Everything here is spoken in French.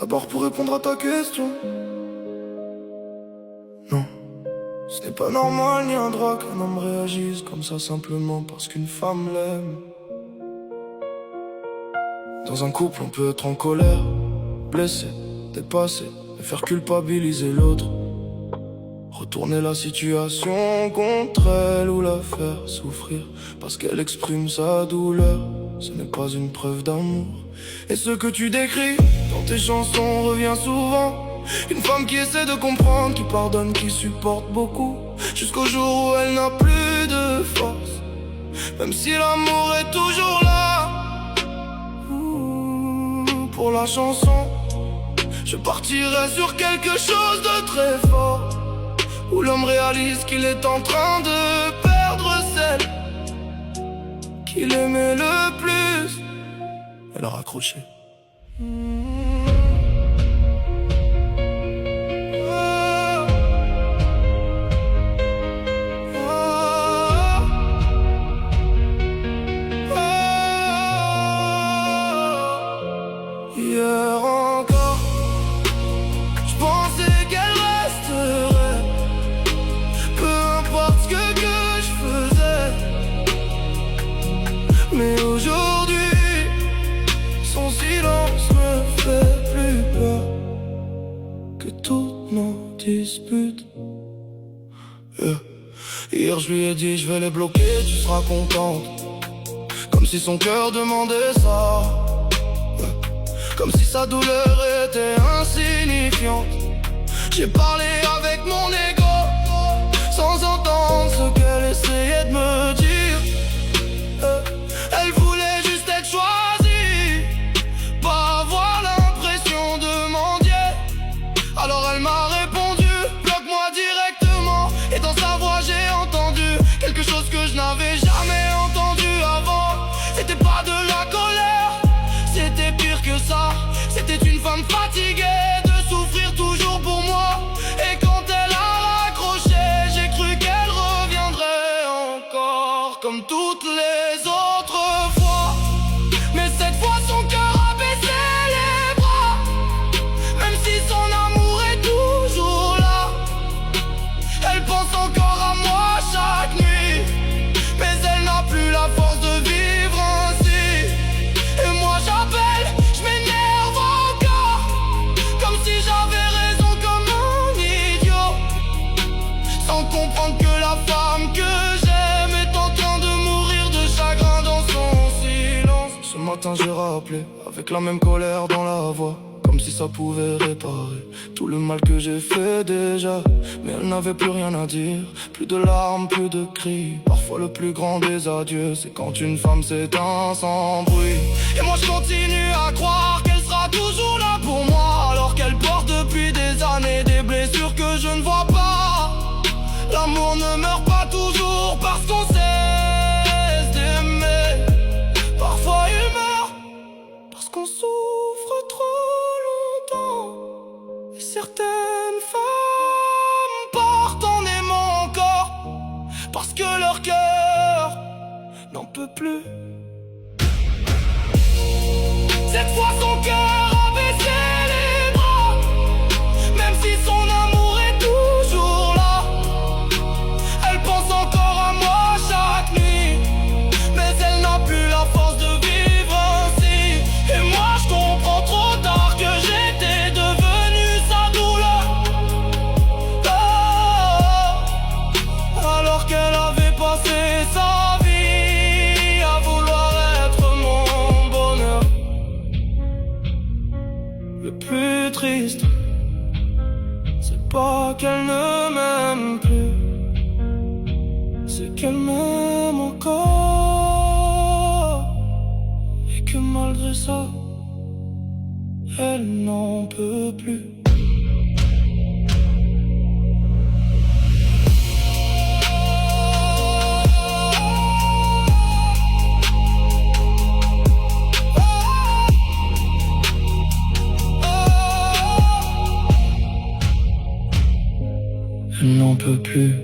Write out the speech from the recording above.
D'abord pour répondre à ta question, non, ce n'est pas normal ni un droit qu'un homme réagisse comme ça simplement parce qu'une femme l'aime. Dans un couple on peut être en colère, blessé, dépassé, et faire culpabiliser l'autre, retourner la situation contre elle ou la faire souffrir parce qu'elle exprime sa douleur. Ce n'est pas une preuve d'amour. Et ce que tu décris dans tes chansons revient souvent. Une femme qui essaie de comprendre, qui pardonne, qui supporte beaucoup, jusqu'au jour où elle n'a plus de force, même si l'amour est toujours là. Pour la chanson, je partirai sur quelque chose de très fort, où l'homme réalise qu'il est en train de perdre celle qu'il aimait le plus. Elle a raccroché. Hier encore, je pensais qu'elle resterait, peu importe ce que je faisais. Mais aujourd'hui, son silence me fait plus peur que toutes nos disputes. Hier je lui ai dit je vais les bloquer, tu seras contente, comme si son cœur demandait ça, comme si sa douleur était insignifiante. J'ai parlé avec mon ego, sans entendre ce qu'elle essayait de me dire. Elle voulait juste être choisie, pas avoir l'impression de mendier. Alors elle m'a répondu, bloque-moi directement. Et dans sa voix j'ai entendu quelque chose que je n'avais jamais entendu avant. C'était pas de la colère, c'était pire que ça. C'était une femme fatiguée de souffrir toujours pour moi. Et quand elle a raccroché, j'ai cru qu'elle reviendrait encore comme toutes les autres fois. Mais cette fois son cœur a baissé les bras, même si son amour est toujours là. Elle pense encore à moi chaque nuit, mais elle n'a plus la force de vivre ainsi. Et moi j'appelle, je m'énerve encore, comme si j'avais raison comme un idiot, sans comprendre que la femme que j'aime est en train de mourir de chagrin dans son silence. Ce matin j'ai rappelé, avec la même colère dans la voix, comme si ça pouvait réparer tout le mal que j'ai fait déjà. Mais elle n'avait plus rien à dire, plus de larmes, plus de cris. Parfois le plus grand des adieux, c'est quand une femme s'éteint sans bruit. Et moi je continue à croire qu'elle sera toujours là pour moi, alors qu'elle porte depuis des années des blessures que je ne vois pas. L'amour ne meurt pas toujours parce qu'on cesse d'aimer. Parfois il meurt parce qu'on souffre trop longtemps. Et certaines femmes partent en aimant encore, parce que leur cœur n'en peut plus. Cette fois son cœur a baissé les bras, même si son amour est toujours là. Elle pense encore à moi chaque nuit, mais elle n'a plus la force de vivre ainsi. Et moi je comprends trop tard que j'étais devenu sa douleur, alors qu'elle avait passé sa vie à vouloir être mon bonheur. Le plus triste, c'est pas qu'elle ne m'aime plus, c'est qu'elle m'aime encore, et que malgré ça, elle n'en peut plus. Elle n'en peut plus.